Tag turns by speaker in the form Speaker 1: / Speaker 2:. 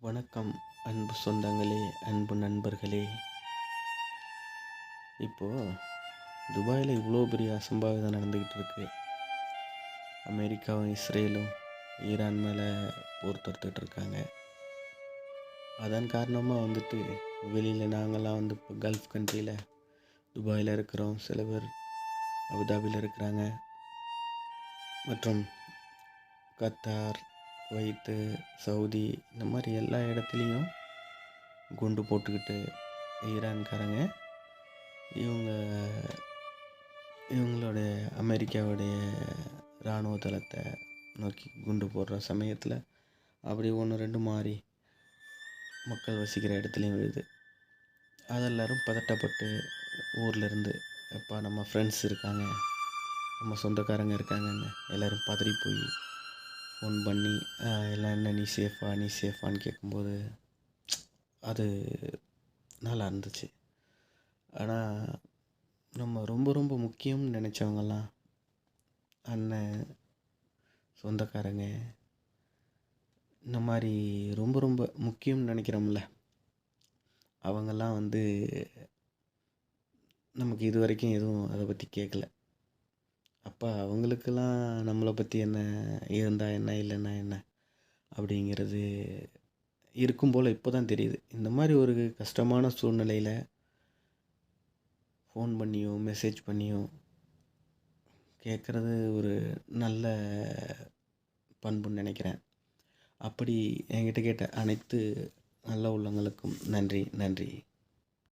Speaker 1: வணக்கம் அன்பு சொந்தங்களே, அன்பு நண்பர்களே. இப்போது துபாயில் இவ்வளோ பெரிய அசம்பாவிதம் நடந்துக்கிட்டு இருக்கு. அமெரிக்காவும் இஸ்ரேலும் ஈரான் மேலே போர் தொடுத்துட்டு இருக்காங்க. அதன் காரணமாக வெளியில் நாங்கள்லாம் இப்போ கல்ஃப் கண்ட்ரியில் துபாயில் இருக்கிறோம். சில பேர் அபுதாபியில் இருக்கிறாங்க. மற்றும் கத்தார், குவைத்து, சவுதி, இந்த மாதிரி எல்லா இடத்துலையும் குண்டு போட்டுக்கிட்டு ஈரான்காரங்க இவங்களுடைய அமெரிக்காவுடைய இராணுவ தளத்தை நோக்கி குண்டு போடுற சமயத்தில் அப்படி ஒன்று ரெண்டு மாறி மக்கள் வசிக்கிற இடத்துலையும் விழுது. அதெல்லாரும் பதட்டப்பட்டு ஊர்லேருந்து எப்பா நம்ம ஃப்ரெண்ட்ஸ் இருக்காங்க, நம்ம சொந்தக்காரங்க இருக்காங்கன்னு எல்லோரும் பதறி போய் ஃபோன் பண்ணி எல்லாம் என்ன நீ சேஃபான்னு கேட்கும்போது அது நல்லா இருந்துச்சு. ஆனால் நம்ம ரொம்ப ரொம்ப முக்கியம்னு நினச்சவங்கெல்லாம், அண்ணன், சொந்தக்காரங்க, இந்த மாதிரி ரொம்ப ரொம்ப முக்கியம்னு நினைக்கிறோம்ல, அவங்கெல்லாம் நமக்கு இது வரைக்கும் எதுவும் அதை பற்றி கேட்கல. அப்போ அவங்களுக்கெல்லாம் நம்மளை பற்றி என்ன, இருந்தால் என்ன இல்லைன்னா என்ன அப்படிங்கிறது இருக்கும் போல் இப்போ தான் தெரியுது. இந்த மாதிரி ஒரு கஷ்டமான சூழ்நிலையில் ஃபோன் பண்ணியோ மெசேஜ் பண்ணியோ கேட்குறது ஒரு நல்ல பண்புன்னு நினைக்கிறேன். அப்படி என்கிட்ட கேட்ட அனைத்து நல்ல உள்ளங்களுக்கும் நன்றி.